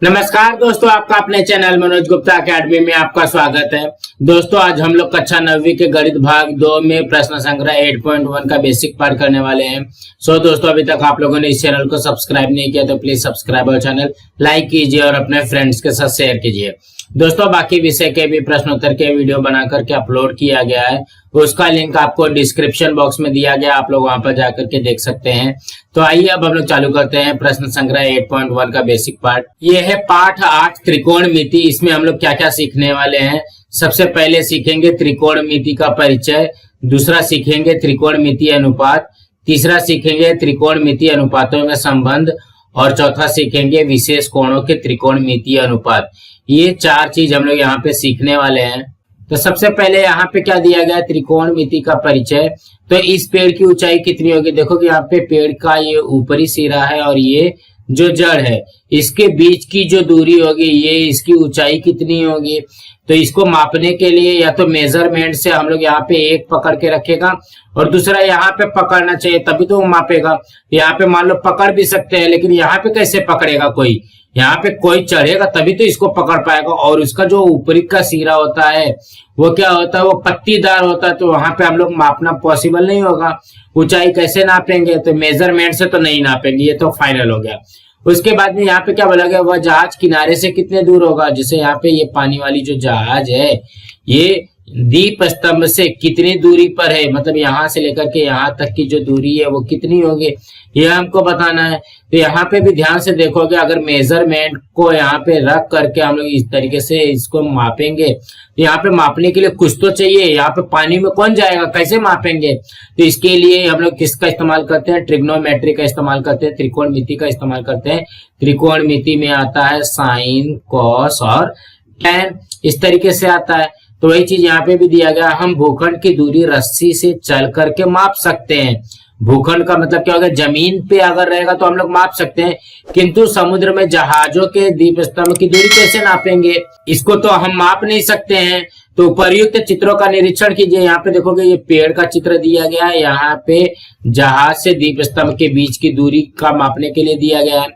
नमस्कार दोस्तों, आपका अपने चैनल मनोज गुप्ता अकेडमी में आपका स्वागत है। दोस्तों आज हम लोग कक्षा 9वीं के गणित भाग 2 में प्रश्न संग्रह 8.1 का बेसिक पार्ट करने वाले हैं। दोस्तों अभी तक आप लोगों ने इस चैनल को सब्सक्राइब नहीं किया तो प्लीज सब्सक्राइब और चैनल लाइक कीजिए और अपने फ्रेंड्स के साथ शेयर कीजिए। दोस्तों बाकी विषय के भी प्रश्नोत्तर के वीडियो बना करके अपलोड किया गया है, उसका लिंक आपको डिस्क्रिप्शन बॉक्स में दिया गया, आप लोग वहां पर जाकर के देख सकते हैं। तो आइए अब हम लोग चालू करते हैं प्रश्न संग्रह 8.1 का बेसिक पार्ट। ये है पाठ 8 त्रिकोणमिति। इसमें हम लोग क्या क्या सीखने वाले हैं। सबसे पहले सीखेंगे त्रिकोणमिति का परिचय, दूसरा सीखेंगे त्रिकोणमिति अनुपात, तीसरा सीखेंगे त्रिकोणमिति अनुपातों में संबंध और चौथा सीखेंगे विशेष कोणों के त्रिकोणमिति अनुपात। ये चार चीज हम लोग यहाँ पे सीखने वाले हैं। तो सबसे पहले यहाँ पे क्या दिया गया, त्रिकोणमिति का परिचय। तो इस पेड़ की ऊंचाई कितनी होगी, देखो कि यहाँ पे पेड़ का ये ऊपरी सिरा है और ये जो जड़ है, इसके बीच की जो दूरी होगी, ये इसकी ऊंचाई कितनी होगी। तो इसको मापने के लिए या तो मेजरमेंट से हम लोग यहाँ पे एक पकड़ के रखेगा और दूसरा यहाँ पे पकड़ना चाहिए, तभी तो वो मापेगा। यहाँ पे मान लो पकड़ भी सकते हैं, लेकिन यहाँ पे कैसे पकड़ेगा कोई, यहाँ पे कोई चढ़ेगा तभी तो इसको पकड़ पाएगा। और उसका जो ऊपरी का सिरा होता है वो क्या होता है, वो पत्तीदार होता है, तो वहां पे हम लोग मापना पॉसिबल नहीं होगा। ऊंचाई कैसे नापेंगे, तो मेजरमेंट से तो नहीं नापेंगे, ये तो फाइनल हो गया। उसके बाद में यहाँ पे क्या बोला गया, वह जहाज किनारे से कितने दूर होगा। जैसे यहाँ पे ये पानी वाली जो जहाज है ये दीप स्तंभ से कितनी दूरी पर है, मतलब यहाँ से लेकर के यहाँ तक की जो दूरी है वो कितनी होगी, ये हमको बताना है। तो यहाँ पे भी ध्यान से देखोगे, अगर मेजरमेंट को यहाँ पे रख करके हम लोग इस तरीके से इसको मापेंगे, तो यहाँ पे मापने के लिए कुछ तो चाहिए। यहाँ पे पानी में कौन जाएगा, कैसे मापेंगे। तो इसके लिए हम लोग किसका इस्तेमाल करते हैं, ट्रिग्नोमेट्री का इस्तेमाल करते हैं, त्रिकोणमिति का इस्तेमाल करते हैं। त्रिकोणमिति में आता है साइन, कॉस और टैन, इस तरीके से आता है। तो वही चीज यहाँ पे भी दिया गया, हम भूखंड की दूरी रस्सी से चल करके माप सकते हैं। भूखंड का मतलब क्या होगा, जमीन पे अगर रहेगा तो हम लोग माप सकते हैं, किंतु समुद्र में जहाजों के दीप स्तंभ की दूरी कैसे नापेंगे, इसको तो हम माप नहीं सकते हैं। तो उपर्युक्त चित्रों का निरीक्षण कीजिए। यहाँ पे देखोगे ये पेड़ का चित्र दिया गया है, यहाँ पे जहाज से दीप स्तंभ के बीच की दूरी का मापने के लिए दिया गया है।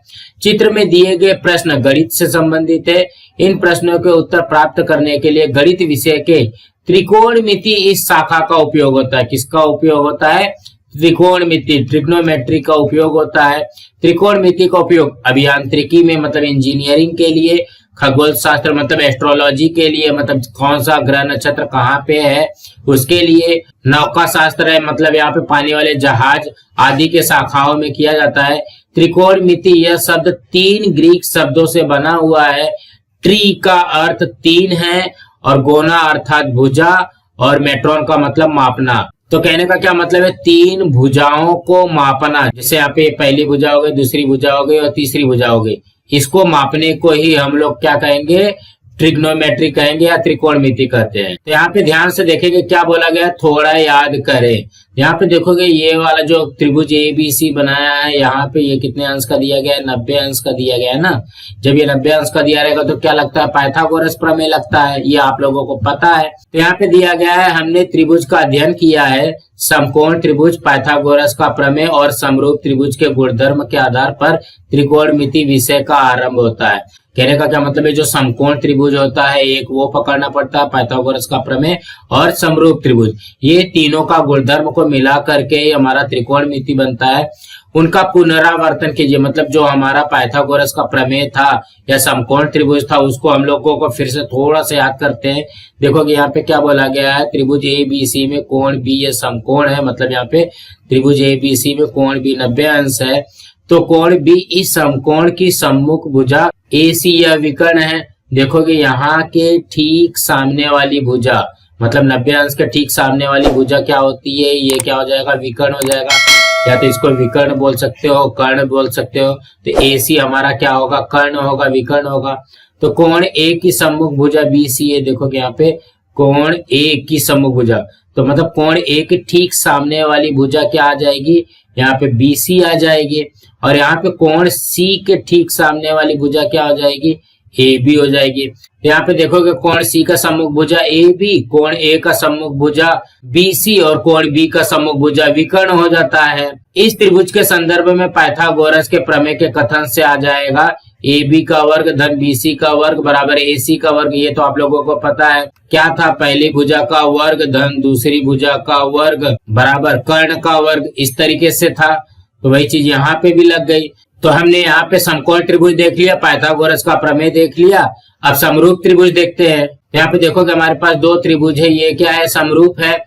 चित्र में दिए गए प्रश्न गणित से संबंधित है। इन प्रश्नों के उत्तर प्राप्त करने के लिए गणित विषय के त्रिकोणमिति इस शाखा का उपयोग होता है। किसका उपयोग होता है, त्रिकोणमिति, ट्रिग्नोमेट्री का उपयोग होता है। त्रिकोणमिति का उपयोग अभियांत्रिकी में मतलब इंजीनियरिंग के लिए, खगोल शास्त्र मतलब एस्ट्रोलॉजी के लिए, मतलब कौन सा ग्रह नक्षत्र कहाँ पे है उसके लिए, नौका शास्त्र है मतलब यहाँ पे पानी वाले जहाज आदि के शाखाओं में किया जाता है। त्रिकोणमिति यह शब्द 3 ग्रीक शब्दों से बना हुआ है। ट्री का अर्थ 3 है और गोना अर्थात भुजा और मेट्रॉन का मतलब मापना। तो कहने का क्या मतलब है, 3 भुजाओं को मापना। जैसे यहाँ पे पहली भुजा हो गई, दूसरी भुजा हो गई और तीसरी भुजा हो गई, इसको मापने को ही हम लोग क्या कहेंगे, ट्रिग्नोमेट्री कहेंगे या त्रिकोणमिति कहते हैं। तो यहाँ पे ध्यान से देखेंगे क्या बोला गया, थोड़ा याद करें। यहाँ पे देखोगे ये वाला जो त्रिभुज ABC बनाया है, यहाँ पे ये कितने अंश का दिया गया है, 90 अंश का दिया गया है ना। जब ये 90 अंश का दिया रहेगा तो क्या लगता है, पाइथागोरस प्रमेय लगता है, ये आप लोगों को पता है। तो यहाँ पे दिया गया है, हमने त्रिभुज का अध्ययन किया है, समकोण त्रिभुज, पाइथागोरस का प्रमेय और समरूप त्रिभुज के गुणधर्म के आधार पर त्रिकोणमिति विषय का आरंभ होता है। कहने का क्या मतलब है, जो समकोण त्रिभुज होता है एक वो पकड़ना पड़ता है, पाइथागोरस का प्रमेय और समरूप त्रिभुज, ये तीनों का गुणधर्म को मिला करके हमारा त्रिकोणमिति बनता है। उनका पुनरावर्तन कीजिए, मतलब जो हमारा पाइथागोरस का प्रमेय था या समकोण त्रिभुज था उसको हम लोगों को फिर से थोड़ा सा याद करते हैं। देखोगे यहाँ पे क्या बोला गया है, त्रिभुज ABC में कोण B ये समकोण है, मतलब यहाँ पे त्रिभुज ABC में कोण B 90 अंश है। तो कोण B इस समकोण की सम्मुख भुजा AC यह विकर्ण है। देखोगे यहाँ के ठीक सामने वाली भुजा, मतलब 90 अंश के ठीक सामने वाली भुजा क्या होती है, ये क्या हो जाएगा, विकर्ण हो जाएगा, या तो इसको विकर्ण बोल सकते हो, कर्ण बोल सकते हो। तो AC हमारा क्या होगा, कर्ण होगा, विकर्ण होगा। तो कोण A की सम्मुख भुजा BC है, देखोगे यहाँ पे कोण A की सम्मुख भुजा, तो मतलब कोण A के ठीक सामने वाली भुजा क्या आ जाएगी, यहाँ पे BC आ जाएगी। और यहाँ पे कोण C के ठीक सामने वाली भुजा क्या हो जाएगी, AB हो जाएगी। यहाँ पे देखोगे कोण C का सम्मुख भुजा AB, कोण A का सम्मुख भुजा BC और कोण B का सम्मुख भुजा विकर्ण हो जाता है। इस त्रिभुज के संदर्भ में पाइथागोरस के प्रमेय के कथन से आ जाएगा, ए बी का वर्ग धन बी सी का वर्ग बराबर ए सी का वर्ग। ये तो आप लोगों को पता है। क्या था, पहली भुजा का वर्ग धन दूसरी भुजा का वर्ग बराबर कर्ण का वर्ग, इस तरीके से था। तो वही चीज यहाँ पे भी लग गई। तो हमने यहाँ पे समकोण त्रिभुज देख लिया, पाइथागोरस का प्रमेय देख लिया। अब समरूप त्रिभुज देखते हैं। यहाँ पे देखो कि हमारे पास दो त्रिभुज है, ये क्या है, समरूप है।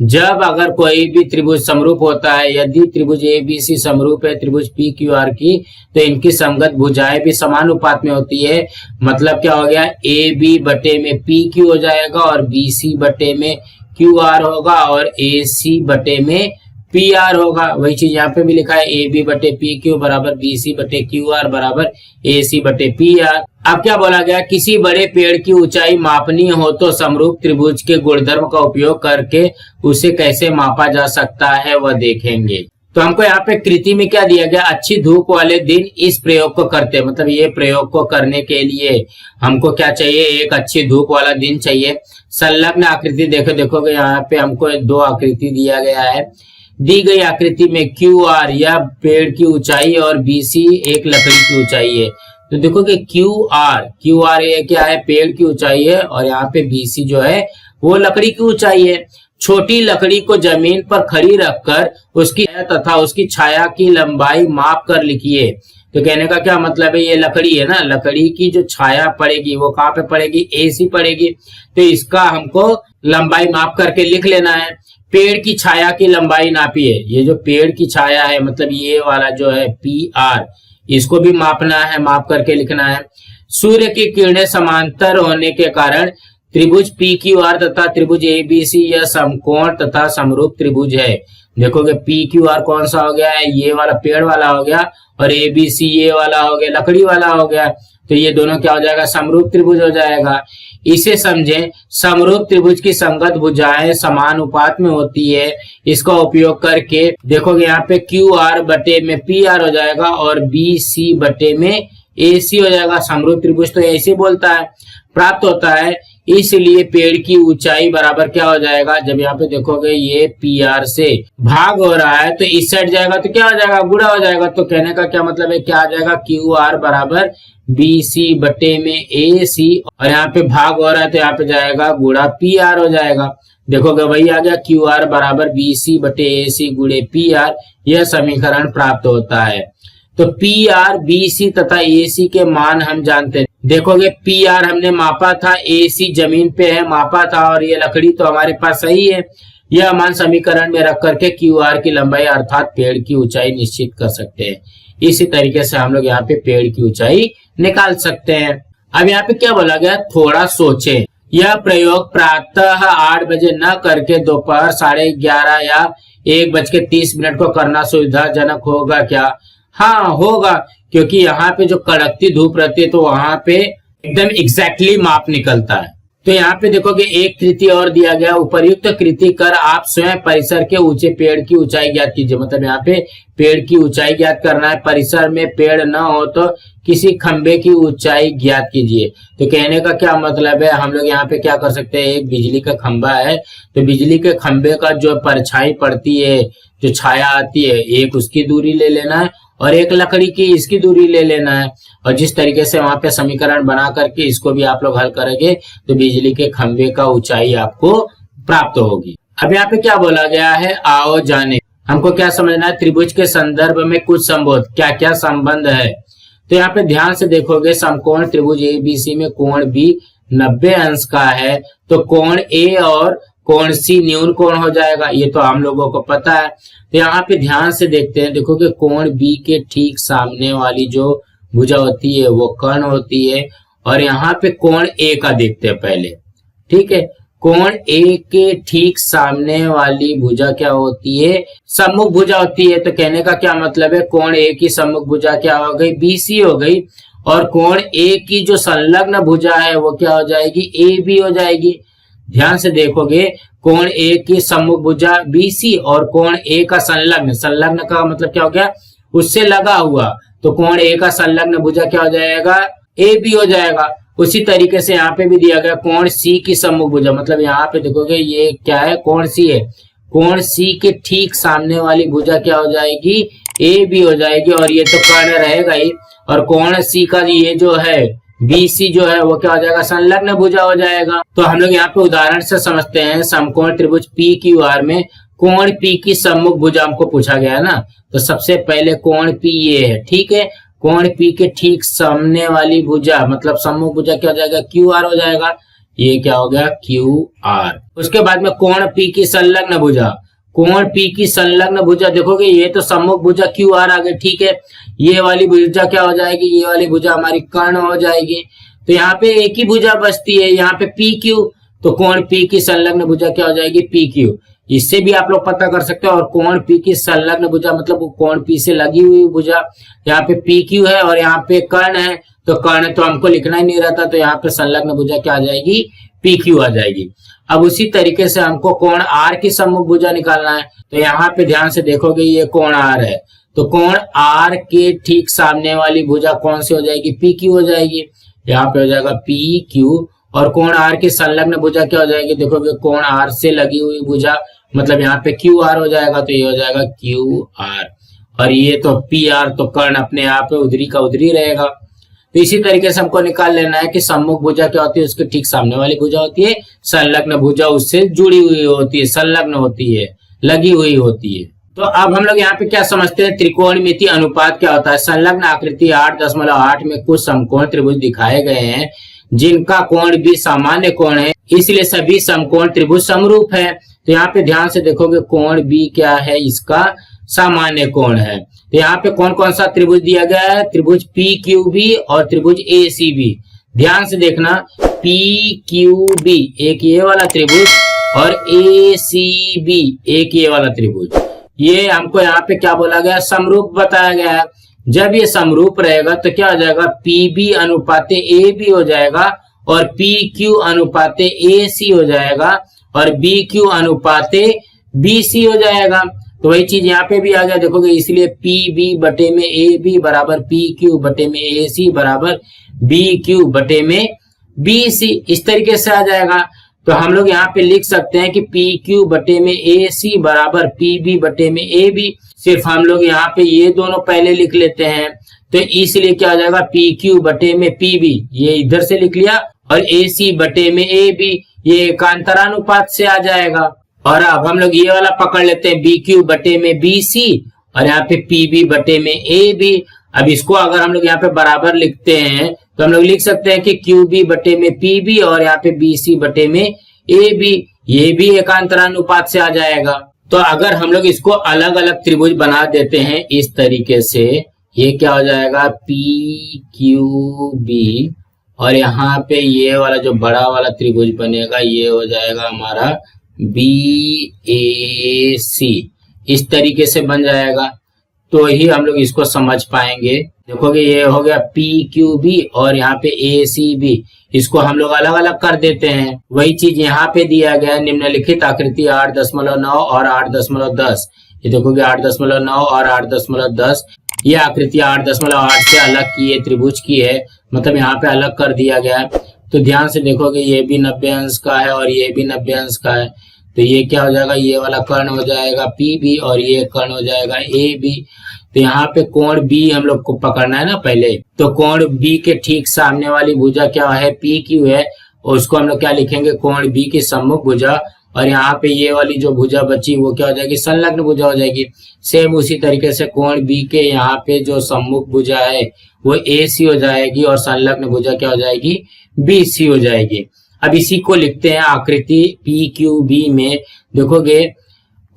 जब अगर कोई भी त्रिभुज समरूप होता है, यदि त्रिभुज ए बी सी समरूप है त्रिभुज पी क्यू आर की, तो इनकी समगत भुजाएं भी समानुपात में होती है। मतलब क्या हो गया, ए बी बटे में पी क्यू हो जाएगा और बी सी बटे में क्यू आर होगा और ए सी बटे में पी आर होगा। वही चीज यहाँ पे भी लिखा है, ए बी बटे पी क्यू बराबर बी सी बटे क्यू आर बराबर ए सी बटे पी आर। अब क्या बोला गया, किसी बड़े पेड़ की ऊंचाई मापनी हो तो समरूप त्रिभुज के गुणधर्म का उपयोग करके उसे कैसे मापा जा सकता है वह देखेंगे। तो हमको यहाँ पे कृति में क्या दिया गया, अच्छी धूप वाले दिन इस प्रयोग को करते, मतलब ये प्रयोग को करने के लिए हमको क्या चाहिए, एक अच्छी धूप वाला दिन चाहिए। संलग्न आकृति देखोगे यहाँ पे हमको दो आकृति दिया गया है। दी गई आकृति में क्यू आर या पेड़ की ऊंचाई और बी सी एक लकड़ी की ऊंचाई है। तो देखोगे क्यू आर ये क्या है, पेड़ की ऊंचाई है और यहाँ पे बी सी जो है वो लकड़ी की ऊंचाई है। छोटी लकड़ी को जमीन पर खड़ी रखकर उसकी तथा उसकी छाया की लंबाई माप कर लिखिए। तो कहने का क्या मतलब है, ये लकड़ी है ना, लकड़ी की जो छाया पड़ेगी वो कहाँ पे पड़ेगी, ए सी पड़ेगी। तो इसका हमको लंबाई माप करके लिख लेना है। पेड़ की छाया की लंबाई नापिए, ये जो पेड़ की छाया है मतलब ये वाला जो है पी आर, इसको भी मापना है, माप करके लिखना है। सूर्य की किरणें समांतर होने के कारण त्रिभुज पी क्यू आर तथा त्रिभुज ए बी सी यह समकोण तथा समरूप त्रिभुज है। देखोगे पी क्यू आर कौन सा हो गया है, ये वाला पेड़ वाला हो गया और ए बी सी ये वाला हो गया, लकड़ी वाला हो गया। तो ये दोनों क्या हो जाएगा, समरूप त्रिभुज हो जाएगा। इसे समझें, समरूप त्रिभुज की संगत भुजाएं समानुपात में होती है। इसका उपयोग करके देखोगे यहाँ पे क्यू आर बटे में पी आर हो जाएगा और बी सी बटे में ए सी हो जाएगा। समरूप त्रिभुज तो ऐसे बोलता है, प्राप्त होता है। इसलिए पेड़ की ऊंचाई बराबर क्या हो जाएगा, जब यहाँ पे देखोगे ये पी आर से भाग हो रहा है तो इस साइड जाएगा तो क्या हो जाएगा, गुणा हो जाएगा। तो कहने का क्या मतलब है, क्या आ जाएगा, क्यू आर बराबर बी सी बटे में ए सी और यहाँ पे भाग हो रहा है तो यहाँ पे जाएगा गुणा पी आर हो जाएगा। देखोगे वही आ गया, क्यू आर बराबर बी सी बटे ए सी गुणे पी आर, यह समीकरण प्राप्त होता है। तो पी आर बी सी तथा ए सी के मान हम जानते हैं। देखोगे पी आर हमने मापा था, ए सी जमीन पे है मापा था और ये लकड़ी तो हमारे पास सही है। यह मान समीकरण में रख करके क्यू आर की लंबाई अर्थात पेड़ की ऊंचाई निश्चित कर सकते हैं। इसी तरीके से हम लोग यहाँ पे पेड़ की ऊंचाई निकाल सकते हैं। अब यहाँ पे क्या बोला गया, थोड़ा सोचें। यह प्रयोग प्रातः 8 बजे न करके दोपहर 11:30 या 1:30 को करना सुविधाजनक होगा क्या? हाँ होगा, क्योंकि यहाँ पे जो कड़कती धूप रहती है तो वहां पे एकदम एग्जैक्टली माप निकलता है। तो यहाँ पे देखोगे एक कृति और दिया गया, उपर्युक्त कृति कर आप स्वयं परिसर के ऊंचे पेड़ की ऊंचाई ज्ञात कीजिए। मतलब यहाँ पे पेड़ की ऊंचाई ज्ञात करना है, परिसर में पेड़ न हो तो किसी खंबे की ऊंचाई ज्ञात कीजिए। तो कहने का क्या मतलब है, हम लोग यहाँ पे क्या कर सकते हैं, एक बिजली का खंबा है तो बिजली के खंबे का जो परछाई पड़ती है, जो छाया आती है, एक उसकी दूरी ले लेना है और एक लकड़ी की इसकी दूरी ले लेना है। और जिस तरीके से वहां पे समीकरण बना करके इसको भी आप लोग हल करेंगे तो बिजली के खंबे का ऊंचाई आपको प्राप्त होगी। अब यहाँ पे क्या बोला गया है, आओ जाने। हमको क्या समझना है, त्रिभुज के संदर्भ में कुछ संबोध क्या क्या संबंध है। तो यहाँ पे ध्यान से देखोगे, समकोण त्रिभुज ए बी सी में कोण बी 90 अंश का है तो कोण ए और कोण सी न्यून कोण हो जाएगा, ये तो हम लोगों को पता है। तो यहाँ पे ध्यान से देखते हैं, देखो कि कोण बी के ठीक सामने वाली जो भुजा होती है वो कर्ण होती है और यहाँ पे कोण ए का देखते हैं पहले। ठीक है, कोण ए के ठीक सामने वाली भुजा क्या होती है, सम्मुख भुजा होती है। तो कहने का क्या मतलब है, कोण ए की सम्मुख भुजा क्या हो गई, बी सी हो गई और कोण ए की जो संलग्न भुजा है वो क्या हो जाएगी, ए बी हो जाएगी। ध्यान से देखोगे, कोण ए की सम्मुख भुजा BC और कोण ए का संलग्न, संलग्न का मतलब क्या हो गया, उससे लगा हुआ, तो कोण ए का संलग्न भुजा क्या हो जाएगा, AB हो जाएगा। उसी तरीके से यहाँ पे भी दिया गया कोण C की सम्मुख भुजा, मतलब यहाँ पे देखोगे ये क्या है, कोण C है, कोण C के ठीक सामने वाली भुजा क्या हो जाएगी, ए बी हो जाएगी और ये तो कर्ण रहेगा ही, और कोण सी का ये जो है BC जो है वो क्या हो जाएगा, संलग्न भुजा हो जाएगा। तो हम लोग यहाँ पे उदाहरण से समझते हैं। समकोण त्रिभुज PQR में कोण P की सम्मुख भुजा हमको पूछा गया है ना, तो सबसे पहले कोण P ये है, ठीक है। कोण P के ठीक सामने वाली भुजा मतलब सम्मुख भुजा क्या हो जाएगा, QR हो जाएगा। ये क्या हो गया, QR। उसके बाद में कोण P की संलग्न भुजा, कोण P की संलग्न भुजा देखोगे ये तो सम्मुख भुजा QR आ गई, ठीक है। ये वाली भुजा क्या हो जाएगी, ये वाली भुजा हमारी कर्ण हो जाएगी। तो यहाँ पे एक ही भुजा बचती है, यहाँ पे PQ, तो कोण P की संलग्न भुजा क्या हो जाएगी, PQ। इससे भी आप लोग पता कर सकते हो। और कोण P की संलग्न भुजा मतलब कोण P से लगी हुई भुजा, यहाँ पे PQ है और यहाँ पे कर्ण है, तो कर्ण तो हमको लिखना ही नहीं रहता, तो यहाँ पे संलग्न भुजा क्या आ जाएगी, PQ आ जाएगी। अब उसी तरीके से हमको कोण R की सम्मुख भुजा निकालना है, तो यहाँ पे ध्यान से देखोगे ये कोण R है, तो कोण R के ठीक सामने वाली भुजा कौन सी हो जाएगी, PQ हो जाएगी। यहाँ पे हो जाएगा PQ, और कोण R की संलग्न भुजा क्या हो जाएगी, देखोगे कोण R से लगी हुई भुजा मतलब यहाँ पे QR हो जाएगा, तो ये हो जाएगा QR। और ये तो PR, तो कर्ण अपने आप पे उधरी का उधरी रहेगा। तो इसी तरीके से हमको निकाल लेना है कि सम्मुख भुजा क्या होती है, उसके ठीक सामने वाली भुजा होती है, संलग्न भुजा उससे जुड़ी हुई होती है, संलग्न होती है, लगी हुई होती है। तो अब हम लोग यहाँ पे क्या समझते हैं, त्रिकोणमिति अनुपात क्या होता है। संलग्न आकृति 8.8 में कुछ समकोण त्रिभुज दिखाए गए हैं जिनका कोण भी सामान्य कोण है, इसलिए सभी समकोण त्रिभुज समरूप है। तो यहाँ पे ध्यान से देखोगे कोण B क्या है, इसका सामान्य कोण है। तो यहाँ पे कौन कौन सा त्रिभुज दिया गया है, त्रिभुज PQB और त्रिभुज ACB। ध्यान से देखना, PQB एक ये वाला त्रिभुज और ACB एक ये वाला त्रिभुज, ये हमको यहाँ पे क्या बोला गया, समरूप बताया गया है। जब ये समरूप रहेगा तो क्या हो जाएगा, PB अनुपाते AB हो जाएगा और PQ अनुपाते AC हो जाएगा और BQ अनुपाते BC हो जाएगा। तो वही चीज यहाँ पे भी आ गया, देखोगे इसलिए PB बटे में AB बराबर PQ बटे में AC बराबर BQ बटे में BC, इस तरीके से आ जाएगा। तो हम लोग यहाँ पे लिख सकते हैं कि PQ बटे में AC बराबर PB बटे में AB। सिर्फ हम लोग यहाँ पे ये दोनों पहले लिख लेते हैं, तो इसलिए क्या हो जाएगा, PQ बटे में PB ये इधर से लिख लिया और AC बटे में AB ये एकांतरानुपात से आ जाएगा। और अब हम लोग ये वाला पकड़ लेते हैं, BQ बटे में BC और यहाँ पे PB बटे में AB। अब इसको अगर हम लोग यहाँ पे बराबर लिखते हैं तो हम लोग लिख सकते हैं कि QB बटे में PB और यहाँ पे BC बटे में AB, ये भी एकांतरानुपात से आ जाएगा। तो अगर हम लोग इसको अलग अलग त्रिभुज बना देते हैं इस तरीके से, ये क्या हो जाएगा, PQB और यहाँ पे ये वाला जो बड़ा वाला त्रिभुज बनेगा ये हो जाएगा हमारा BAC, इस तरीके से बन जाएगा। तो ही हम लोग इसको समझ पाएंगे। देखोगे ये हो गया PQB और यहाँ पे ACB, इसको हम लोग अलग अलग कर देते हैं। वही चीज यहाँ पे दिया गया है, निम्नलिखित आकृति 8.9 और 8.10। ये देखोगे 8.9 और 8.10, ये आकृति 8.8 से अलग की है, त्रिभुज की है, मतलब यहाँ पे अलग कर दिया गया है। तो ध्यान से देखोगे ये भी 90 अंश का है और ये भी 90 अंश का है, तो ये क्या हो जाएगा, ये वाला कर्ण हो जाएगा PB और ये कर्ण हो जाएगा AB। तो यहाँ पे कोण B हम लोग को पकड़ना है ना पहले, तो कोण B के ठीक सामने वाली भुजा क्या है, PQ है, और उसको हम लोग क्या लिखेंगे, कोण B की सम्मुख भुजा। और यहाँ पे ये वाली जो भुजा बची वो क्या हो जाएगी, संलग्न भुजा हो जाएगी। सेम उसी तरीके से कोण B के यहाँ पे जो सम्मुख भुजा है वो AC हो जाएगी और संलग्न भुजा क्या हो जाएगी, BC हो जाएगी। अब इसी को लिखते हैं आकृति PQB में। देखोगे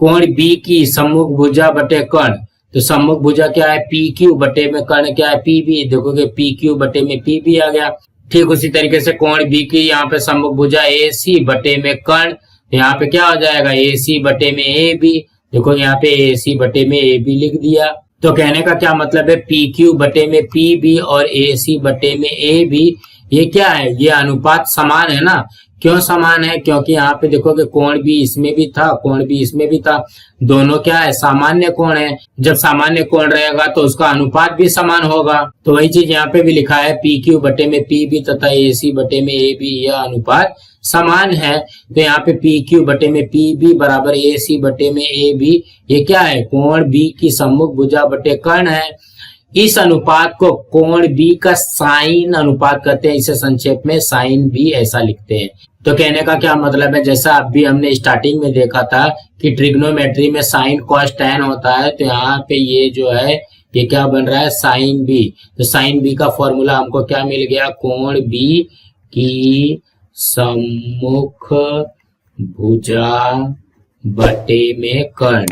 कोण B की सम्मुख भुजा बटे कर्ण, तो सम्मुख भुजा क्या है, PQ बटे में कर्ण क्या है, PB। देखोगे PQ बटे में PB आ गया। ठीक उसी तरीके से कोण B की यहाँ पे सम्मुख भुजा AC बटे में कर्ण, यहाँ पे क्या हो जाएगा, AC बटे में AB। देखो यहाँ पे AC बटे में AB लिख दिया। तो कहने का क्या मतलब है, PQ बटे में PB और AC बटे में AB, ये क्या है, ये अनुपात समान है ना। क्यों समान है, क्योंकि यहाँ पे देखोगे कोण भी इसमें भी था, कोण भी इसमें भी था, दोनों क्या है, सामान्य कोण है। जब सामान्य कोण रहेगा तो उसका अनुपात भी समान होगा। तो वही चीज यहाँ पे भी लिखा है, PQ बटे में PB तथा AC बटे में AB, यह अनुपात समान है, तो यहाँ पे पी क्यू बटे में पी बी बराबर ए सी बटे में ए बी, ये क्या है, कोण बी की सम्मुख भुजा बटे कर्ण है। इस अनुपात को कोण बी का साइन अनुपात कहते हैं, इसे संक्षेप में साइन बी ऐसा लिखते हैं। तो कहने का क्या मतलब है, जैसा अभी हमने स्टार्टिंग में देखा था कि ट्रिग्नोमेट्री में साइन कॉस टैन होता है, तो यहाँ पे ये जो है ये क्या बन रहा है, साइन बी। तो साइन बी का फॉर्मूला हमको क्या मिल गया, कोण बी की सम्मुख भुजा बटे में कर्ण।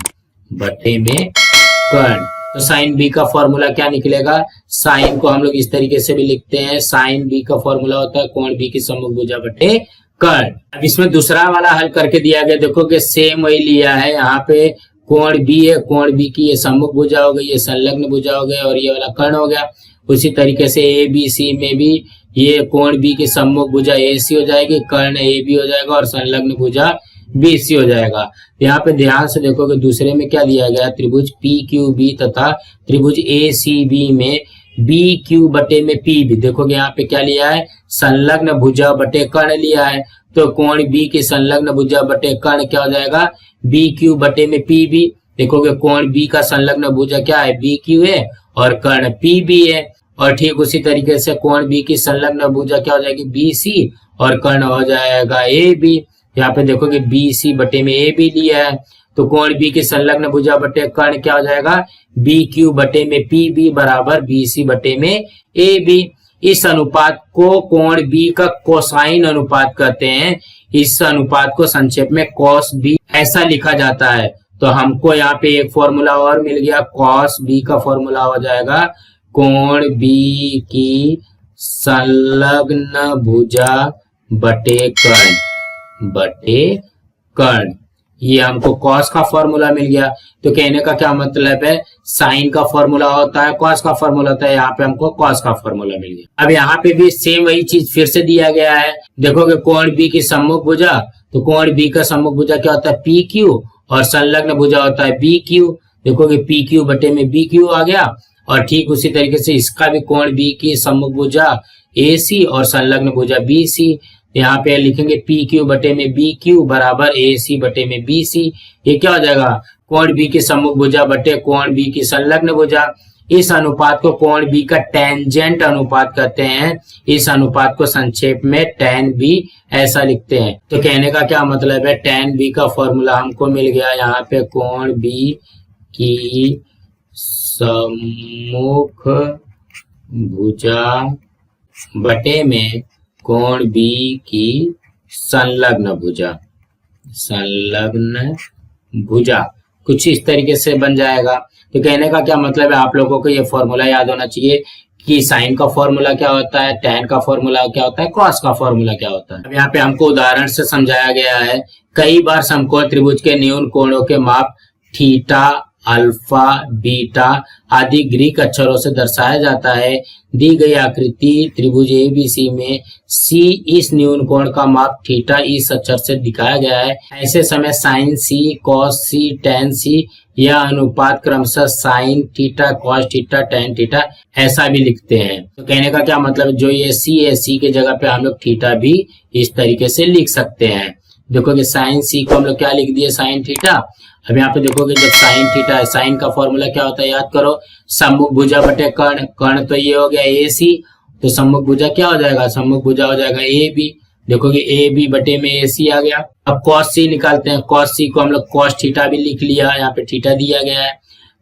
तो साइन बी का फॉर्मूला क्या निकलेगा, साइन को हम लोग इस तरीके से भी लिखते हैं, साइन बी का फॉर्मूला होता है कोण बी की सम्मुख भुजा बटे कर्ण। अब इसमें दूसरा वाला हल करके दिया गया, देखो कि सेम वही लिया है, यहाँ पे कोण बी है, कोण बी की ये सम्मुख भुजा हो गई, ये संलग्न भुजा हो गई और ये वाला कर्ण हो गया। उसी तरीके से ए बी सी में भी ये कोण बी की सम्मुख भुजा ए सी हो जाएगी, कर्ण ए बी हो जाएगा और संलग्न भुजा बी सी हो जाएगा। यहाँ पे ध्यान से देखो कि दूसरे में क्या दिया गया, त्रिभुज पी क्यू बी तथा त्रिभुज ए सी बी में बी क्यू बटे में पी बी। देखोगे यहाँ पे क्या लिया है, संलग्न भुजा बटे कर्ण लिया है, तो कोण बी की संलग्न भुजा बटे कर्ण क्या हो जाएगा, बी क्यू बटे में पी बी। देखोगे कोण बी का संलग्न भुजा क्या है, बी क्यू है और कर्ण पी बी है। और ठीक उसी तरीके से कोण बी की संलग्न भुजा क्या हो जाएगी, बी सी और कर्ण हो जाएगा ए बी। यहाँ पे देखोगे बी सी बटे में ए बी लिया है, तो कोण बी की संलग्न भुजा बटे कर्ण क्या हो जाएगा, बी क्यू बटे में पी बी बराबर बी सी बटे में ए बी। इस अनुपात को कोण बी का कोसाइन अनुपात कहते हैं, इस अनुपात को संक्षेप में कॉस बी ऐसा लिखा जाता है। तो हमको यहाँ पे एक फॉर्मूला और मिल गया, कॉस बी का फॉर्मूला हो जाएगा कोण बी की संलग्न भुजा बटे कर्ण, ये हमको कॉस का फॉर्मूला मिल गया। तो कहने का क्या मतलब है, साइन का फॉर्मूला होता है, कॉस का फॉर्मूला होता है, यहाँ पे हमको कॉस का फॉर्मूला मिल गया। अब यहाँ पे भी सेम वही चीज फिर से दिया गया है। देखोगे कोण बी की सम्मुख भुजा, तो कोण बी का सम्मुख भुजा क्या होता है, पी क्यू और संलग्न भुजा होता है बी क्यू। देखोगे पी क्यू बटे में बी क्यू आ गया। और ठीक उसी तरीके से इसका भी कोण बी की सम्मुख भुजा ए सी और संलग्न भुजा बी सी। यहाँ पे लिखेंगे पी क्यू बटे में बी क्यू बराबर ए सी बटे में बी सी। ये क्या हो जाएगा, कोण बी की सम्मुख भुजा बटे कोण बी की संलग्न भुजा। इस अनुपात को कोण बी का टेंजेंट अनुपात कहते हैं, इस अनुपात को संक्षेप में टैन बी ऐसा लिखते हैं। तो कहने का क्या मतलब है, टैन बी का फॉर्मूला हमको मिल गया, यहाँ पे कोण बी की सम्मुख भुजा बटे में कोण बी की संलग्न भुजा कुछ इस तरीके से बन जाएगा। तो कहने का क्या मतलब है, आप लोगों को ये फॉर्मूला याद होना चाहिए कि साइन का फॉर्मूला क्या होता है, टैन का फॉर्मूला क्या होता है, कॉस का फॉर्मूला क्या होता है। अब यहाँ पे हमको उदाहरण से समझाया गया है। कई बार समकोण त्रिभुज के न्यून कोणों के माप थीटा, अल्फा, बीटा आदि ग्रीक अक्षरों से दर्शाया जाता है। दी गई आकृति त्रिभुज एबीसी में सी इस न्यून कोण का माप थीटा इस अक्षर से दिखाया गया है। ऐसे समय साइन सी, कॉस सी, टैन सी यह अनुपात क्रमशः sine theta, cos theta, tan theta ऐसा भी लिखते हैं। तो कहने का क्या मतलब, जो ये सी है, सी के जगह पे हम लोग थीटा भी इस तरीके से लिख सकते हैं। देखोगे साइन सी को हम लोग क्या लिख दिए, साइन थीटा। अब यहाँ पे देखोगे जब साइन थीटा है, साइन का फॉर्मूला क्या होता है याद करो, सम्मुख भुजा बटे कर्ण। कर्ण तो ये हो गया ए सी, तो सम्मुख भुजा क्या हो जाएगा, सम्मुख भुजा हो जाएगा ए बी। देखोगे ए बी बटे में ए सी आ गया। अब कॉस सी निकालते हैं, कॉस सी को हम लोग कॉस थीटा भी लिख लिया, यहाँ पे थीटा दिया गया है।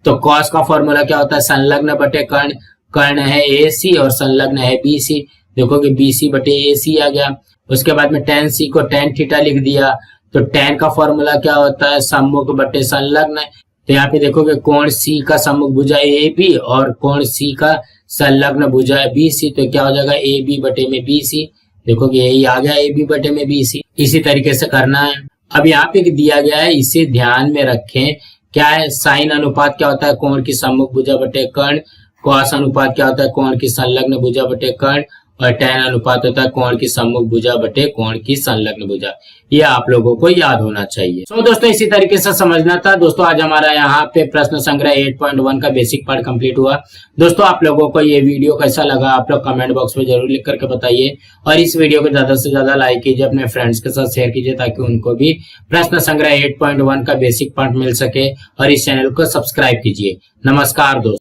तो कॉस का फॉर्मूला क्या होता है, संलग्न बटे कर्ण। कर्ण है ए सी और संलग्न है बी सी। देखोगे बी सी बटे ए सी आ गया। उसके बाद में टैन सी को टैन थीटा लिख दिया। तो टैन का फॉर्मूला क्या होता है, सम्मुख बटे संलग्न। तो यहाँ पे देखोगे कोण सी का सम्मुख भुजा ए बी और कोण सी का संलग्न भुजा बी सी। तो क्या हो जाएगा, ए बी बटे में बी सी। देखोगे यही आ गया, ए बी बटे में बी सी। इसी तरीके से करना है। अब यहाँ पे दिया गया है, इसे ध्यान में रखें। क्या है, साइन अनुपात क्या होता है, कोण की सम्मुख भुजा बटे कर्ण। कॉस अनुपात क्या होता है, कोण की संलग्न भुजा बटे कर्ण। और tan अनुपात होता है कोण की सम्मुख भुजा बटे कोण की संलग्न भुजा। ये आप लोगों को याद होना चाहिए। तो दोस्तों इसी तरीके से समझना था। दोस्तों आज हमारा यहाँ पे प्रश्न संग्रह 8.1 का बेसिक पार्ट कंप्लीट हुआ। दोस्तों आप लोगों को ये वीडियो कैसा लगा आप लोग कमेंट बॉक्स में जरूर लिख करके बताइए, और इस वीडियो को ज्यादा से ज्यादा लाइक कीजिए, अपने फ्रेंड्स के साथ शेयर कीजिए ताकि उनको भी प्रश्न संग्रह 8.1 का बेसिक पार्ट मिल सके, और इस चैनल को सब्सक्राइब कीजिए। नमस्कार दोस्तों।